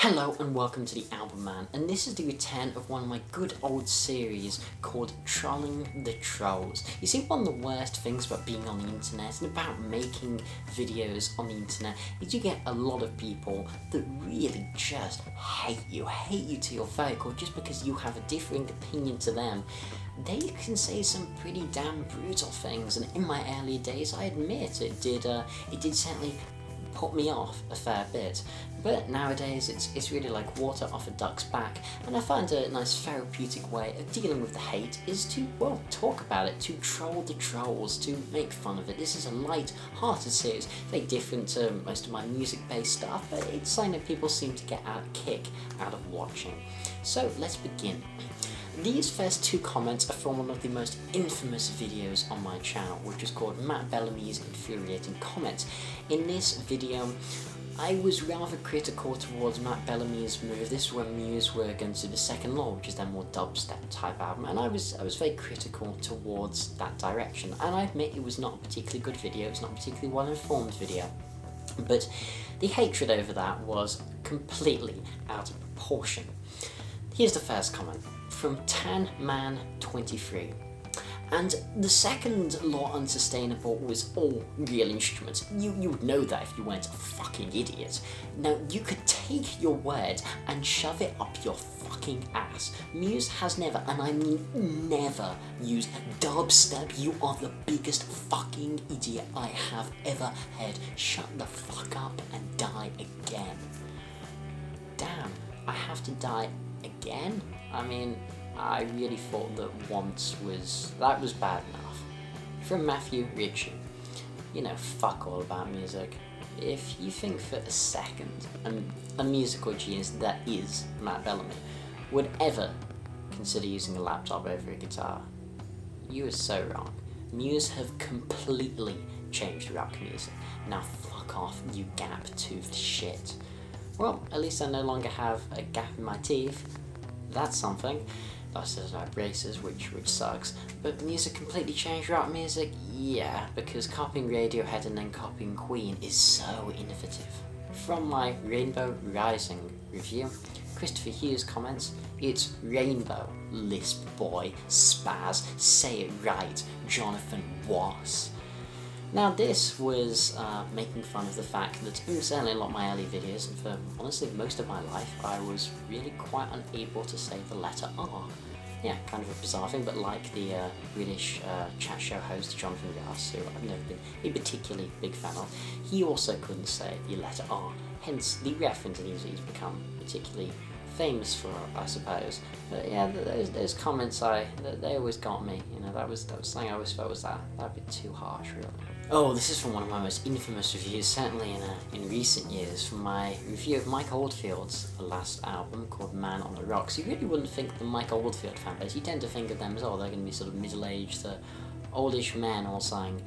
Hello and welcome to TheAIbumMan, and this is the return of one of my good old series called Trolling the Trolls. You see, one of the worst things about being on the internet and about making videos on the internet is you get a lot of people that really just hate you to your very core just because you have a differing opinion to them. They can say some pretty damn brutal things, and in my earlier days I admit it did certainly put me off a fair bit, but nowadays it's really like water off a duck's back, and I find a nice therapeutic way of dealing with the hate is to, well, talk about it, to troll the trolls, to make fun of it. This is a light-hearted series, very different to most of my music-based stuff, but it's something that people seem to get a kick out of watching. So let's begin. These first two comments are from one of the most infamous videos on my channel, which is called Matt Bellamy's Infuriating Comments. In this video, I was rather critical towards Matt Bellamy's move. This is when Muse were going to do the Second Law, which is their more dubstep type album, and I was very critical towards that direction. And I admit it was not a particularly good video, it's not a particularly well-informed video, but the hatred over that was completely out of proportion. Here's the first comment from TanMan23. And the second law unsustainable was all real instruments. You would know that if you weren't a fucking idiot. Now, you could take your word and shove it up your fucking ass. Muse has never, and I mean never, used dubstep. You are the biggest fucking idiot I have ever heard. Shut the fuck up and die again. Damn, I have to die again? I mean, I really thought that once was bad enough. From Matthew Ritchie. You know, fuck all about music. If you think for a second a musical genius that is Matt Bellamy would ever consider using a laptop over a guitar, you are so wrong. Muse have completely changed rock music. Now fuck off, you gap-toothed shit. Well, at least I no longer have a gap in my teeth. That's something. I still have braces, which sucks. But music completely changed rock music? Yeah, because copying Radiohead and then copying Queen is so innovative. From my Rainbow Rising review, Christopher Hughes comments, "It's Rainbow, lisp boy, spaz, say it right, Jonathan Was." Now this was making fun of the fact that, certainly in a lot of my early videos, and for honestly most of my life, I was really quite unable to say the letter R. Yeah, kind of a bizarre thing, but like the British chat show host Jonathan Ross, who I've never been a particularly big fan of, he also couldn't say the letter R, hence the reference, and he's become particularly famous for, I suppose. But yeah, those comments, they always got me. You know, that was something I always felt was that bit too harsh, really. Oh, this is from one of my most infamous reviews, certainly in recent years, from my review of Mike Oldfield's last album called Man on the Rocks. You really wouldn't think the Mike Oldfield fanbase, you tend to think of them as, oh, they're going to be sort of middle-aged, oldish men all saying.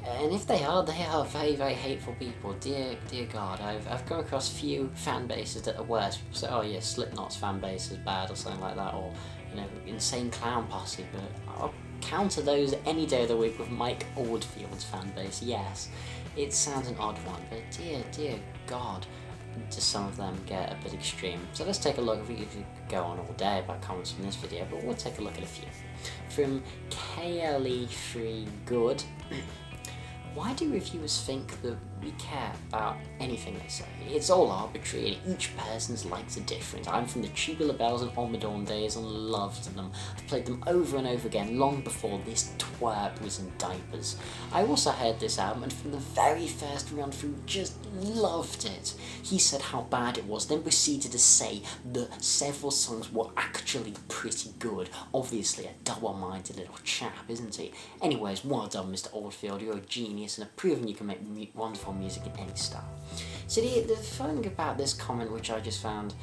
And if they are very, very hateful people. Dear God, I've come across few fan bases that are worse. People say, oh yeah, Slipknot's fan base is bad or something like that, or, you know, Insane Clown Posse, but I'll counter those any day of the week with Mike Oldfield's fan base. Yes, it sounds an odd one, but dear God, does some of them get a bit extreme. So let's take a look. We could go on all day about comments from this video, but we'll take a look at a few. From KLE3 Good. Why do reviewers think that we care about anything they say? It's all arbitrary and each person's likes are different. I'm from the Tubular Bells and Almadorn days and loved them. I've played them over and over again long before this twerp was in diapers. I also heard this album and from the very first run through just loved it. He said how bad it was, then proceeded to say that several songs were actually pretty good. Obviously a double-minded little chap, isn't he? Anyways, well done Mr. Oldfield, you're a genius and have proven you can make wonderful music in any style. So the thing about this comment, which I just found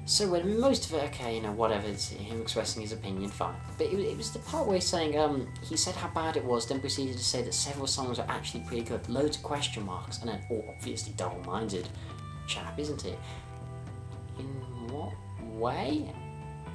so weird, I mean, most of it, okay, you know, whatever, it's him expressing his opinion, fine. But it was the part where he's saying, he said how bad it was, then proceeded to say that several songs are actually pretty good, loads of question marks, and then, obviously double-minded chap, isn't he? In what way?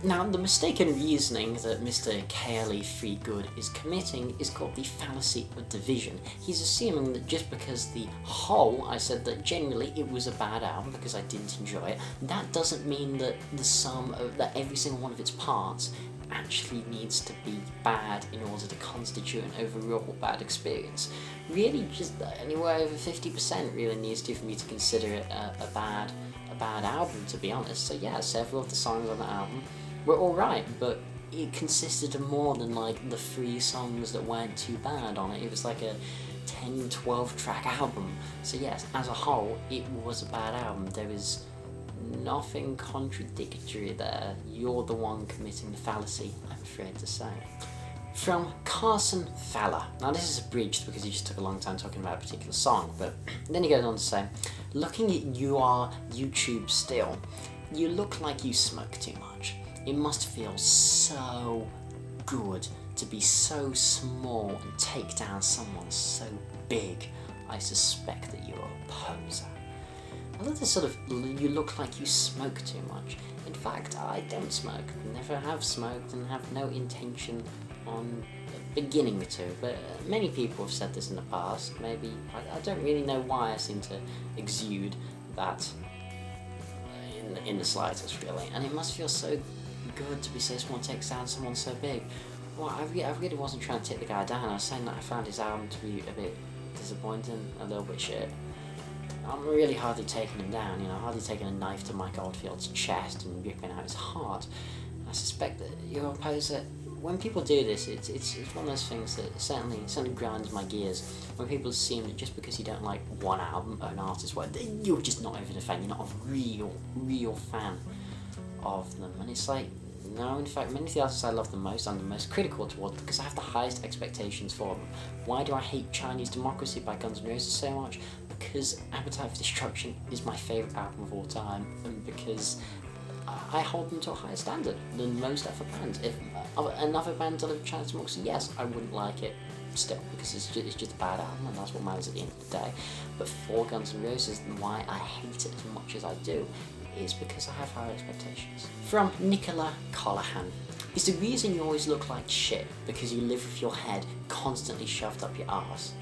Now, the mistaken reasoning that Mr. KLE Freegood is committing is called the fallacy of division. He's assuming that just because the whole, I said that generally it was a bad album because I didn't enjoy it, that doesn't mean that the sum of that every single one of its parts actually needs to be bad in order to constitute an overall bad experience. Really, just anywhere over 50% really needs to for me to consider it a bad album, to be honest. So yeah, several of the songs on the album were alright, but it consisted of more than like the 3 songs that weren't too bad on it. It was like a 10-12 track album. So yes, as a whole, it was a bad album. There is nothing contradictory there. You're the one committing the fallacy, I'm afraid to say. From Carson Fowler. Now this is abridged because he just took a long time talking about a particular song, but then he goes on to say, looking at your YouTube still, you look like you smoke too much. It must feel so good to be so small and take down someone so big. I suspect that you're a poser. I love this sort of, you look like you smoke too much. In fact, I don't smoke, never have smoked, and have no intention on beginning to, but many people have said this in the past. Maybe, I don't really know why I seem to exude that in the slightest, really, and it must feel so good to be so small and take down someone so big. Well, I really wasn't trying to take the guy down. I was saying that I found his album to be a bit disappointing, a little bit shit. I'm really hardly taking him down, hardly taking a knife to Mike Oldfield's chest and ripping out his heart. I suspect that you're a poser. When people do this, it's one of those things that certainly grinds my gears. When people assume that just because you don't like one album or an artist, you're just not even a fan. You're not a real fan of them. And it's like, no, in fact, many of the artists I love the most, I'm the most critical towards because I have the highest expectations for them. Why do I hate Chinese Democracy by Guns N' Roses so much? Because Appetite for Destruction is my favourite album of all time, and because I hold them to a higher standard than most other bands. If another band delivered Chinese Democracy, yes, I wouldn't like it still, because it's just a bad album, and that's what matters at the end of the day. But for Guns N' Roses, and why I hate it as much as I do, is because I have higher expectations. From Nicola Colahan. Is the reason you always look like shit because you live with your head constantly shoved up your arse?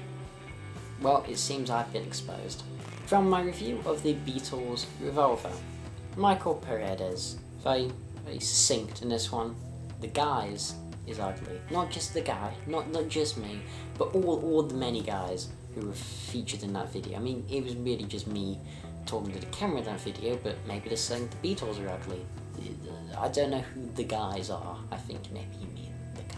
Well, it seems I've been exposed. From my review of the Beatles' Revolver. Michael Paredes, very succinct in this one. The guys is ugly. Not just the guy, not just me, but all the many guys who were featured in that video. I mean, it was really just me talking to the camera in that video, but maybe they're saying the Beatles are ugly. I don't know who the guys are. I think maybe you mean the guy.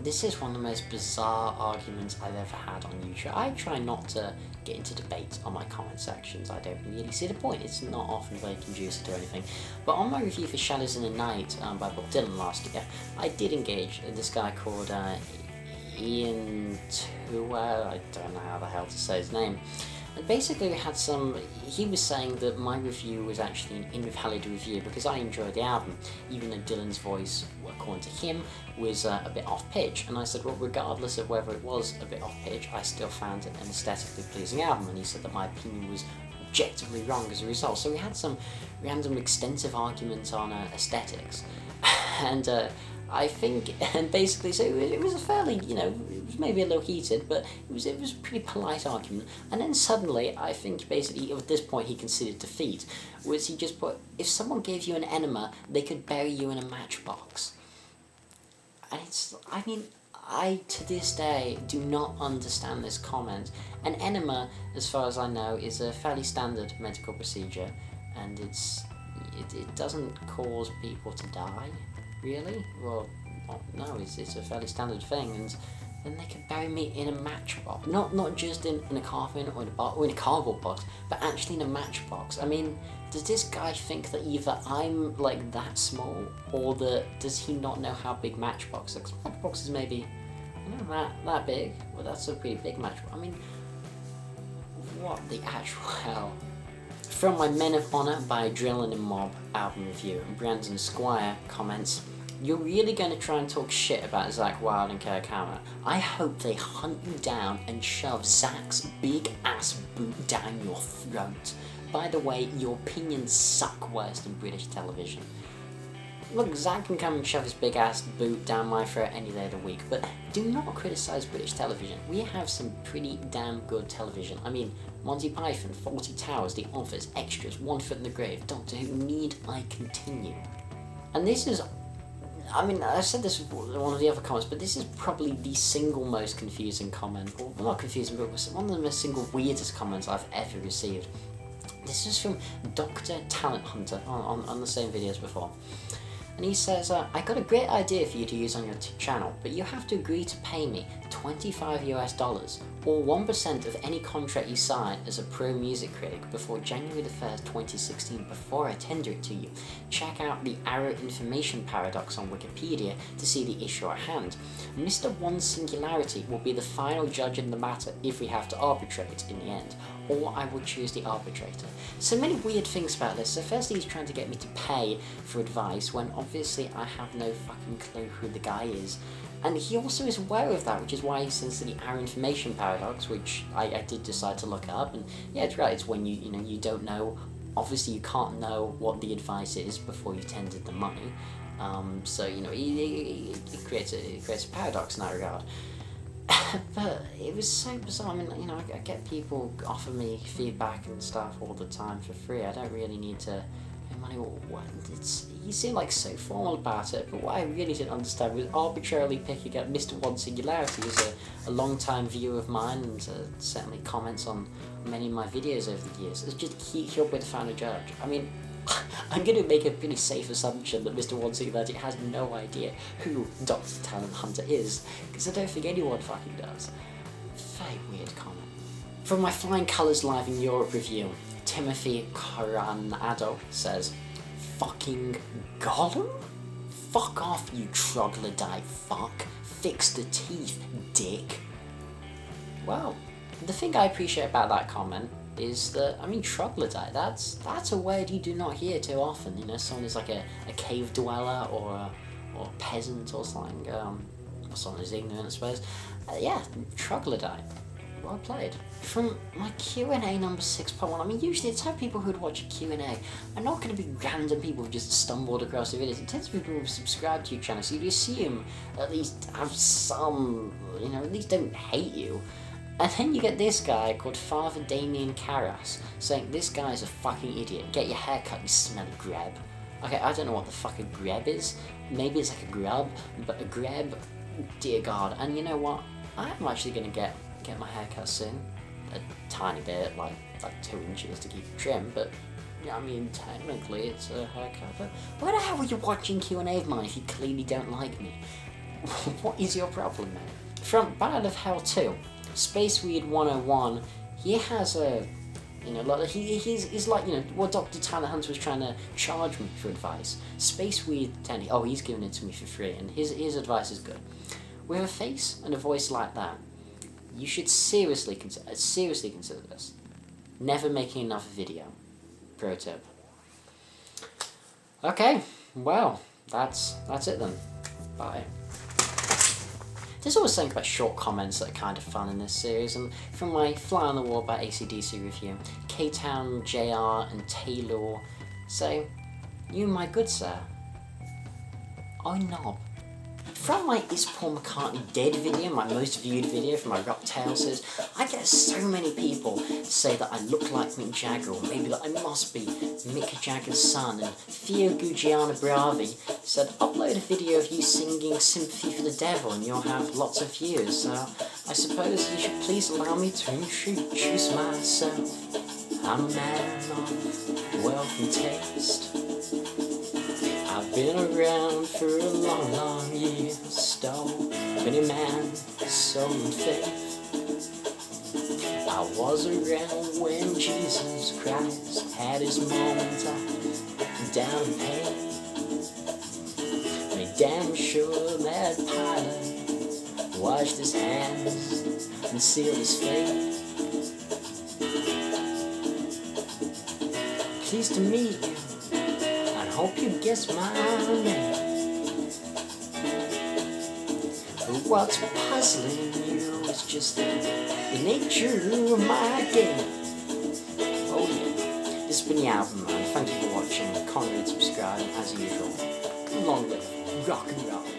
This is one of the most bizarre arguments I've ever had on YouTube. I try not to get into debates on my comment sections. I don't really see the point. It's not often very conducive to anything. But on my review for Shadows in the Night by Bob Dylan last year, I did engage this guy called Ian Tuer. I don't know how the hell to say his name. And basically he was saying that my review was actually an invalid review because I enjoyed the album, even though Dylan's voice, according to him, was a bit off-pitch. And I said, well, regardless of whether it was a bit off-pitch, I still found it an aesthetically pleasing album. And he said that my opinion was objectively wrong as a result. So we had some extensive arguments on aesthetics. And I think, and basically, so it was a fairly, it was maybe a little heated, but it was a pretty polite argument. And then suddenly, I think basically at this point he considered defeat, was he just put, if someone gave you an enema, they could bury you in a matchbox. And I to this day do not understand this comment. An enema, as far as I know, is a fairly standard medical procedure, and it doesn't cause people to die. Really? Well, no, it's a fairly standard thing, and then they could bury me in a matchbox. Not just in a coffin or in a cardboard box, but actually in a matchbox. I mean, does this guy think that either I'm like that small, or does he not know how big matchbox is? Matchbox is maybe, that big. Well, that's a pretty big matchbox. I mean, what the actual hell? From my Men of Honor by Adrenaline Mob album review, and Brandon Squire comments, you're really going to try and talk shit about Zakk Wylde and Kirk Hammett? I hope they hunt you down and shove Zack's big ass boot down your throat. By the way, your opinions suck worse than British television. Look, Zach can come and shove his big ass boot down my throat any day of the week, but do not criticise British television. We have some pretty damn good television. I mean, Monty Python, Fawlty Towers, The Office, Extras, One Foot in the Grave, Doctor Who, need I continue? And this is, I mean, I said this in one of the other comments, but this is probably the single most confusing comment, or not confusing, but one of the most single weirdest comments I've ever received. This is from Dr. Talent Hunter on the same video as before. And he says, I got a great idea for you to use on your channel, but you have to agree to pay me $25 US, or 1% of any contract you sign as a pro music critic before January the 1st, 2016, before I tender it to you. Check out the arrow information paradox on Wikipedia to see the issue at hand. Mr. One Singularity will be the final judge in the matter if we have to arbitrate in the end, or I will choose the arbitrator. So many weird things about this. So firstly, he's trying to get me to pay for advice when obviously I have no fucking clue who the guy is. And he also is aware of that, which is why he says the arrow information paradox, which I did decide to look up. And yeah, it's right, it's when you don't know, obviously you can't know what the advice is before you tendered the money. So, it creates a paradox in that regard. But it was so bizarre. I mean, I get people offer me feedback and stuff all the time for free. I don't really need to pay money. He seemed like so formal about it, but what I really didn't understand was arbitrarily picking up Mr. One Singularity, who's a long-time viewer of mine and certainly comments on many of my videos over the years. It's just he'll be the final judge. I mean, I'm going to make a pretty safe assumption that Mr. One Singularity has no idea who Dr. Talent Hunter is, because I don't think anyone fucking does. Very weird comment. From my Flying Colours Live in Europe review, Timothy Coronado says, fucking Gollum? Fuck off, you troglodyte fuck. Fix the teeth, dick. Well, the thing I appreciate about that comment is that, troglodyte, that's a word you do not hear too often. Someone who's like a cave dweller or a peasant or something, or someone who's ignorant, I suppose. Yeah, troglodyte. Well played. From my Q&A number 6.1, usually it's how people who'd watch a Q&A are not going to be random people who just stumbled across the videos. It tends to be people who subscribe to your channel, so you'd assume at least have some, at least don't hate you. And then you get this guy called Father Damien Carras saying, this guy's a fucking idiot, get your hair cut, you smelly grab. Okay, I don't know what the fuck a grab is. Maybe it's like a grub, but a grab, dear God. And you know what? I'm actually going to get my hair cut soon. A tiny bit, like 2 inches to keep it trim, but technically it's a haircut. But why the hell are you watching Q&A of mine if you clearly don't like me? What is your problem, man? From Ballad of Hell 2, Space Weed 101, he has a, he's like, what Dr. Talent Hunter was trying to charge me for advice. Space Weed, he's giving it to me for free, and his advice is good. With a face and a voice like that, you should seriously consider this. Never making another video. Pro tip. Okay, well, that's it then. Bye. There's always something about short comments that are kind of fun in this series, and from my Fly on the Wall by AC/DC review, K-Town, JR and Taylor say, you my good sir, I knob. From my Is Paul McCartney Dead video, my most viewed video from my Rock Tale says, I get so many people say that I look like Mick Jagger, or maybe that I must be Mick Jagger's son, and Theo Gugiana Bravi said, upload a video of you singing Sympathy for the Devil and you'll have lots of views, so I suppose you should please allow me to introduce myself. I'm a man of wealth and taste. I've been around for a long, long year, stole many man's soul and faith. I was around when Jesus Christ had his moments of down and pain. Made damn sure that Pilate washed his hands and sealed his fate. Pleased to meet you. Hope you guess my name. But what's puzzling you is just the nature of my game. Oh yeah. This has been TheAIbumMan. Thank you for watching. Comment, subscribe, as usual. Long live rock and roll.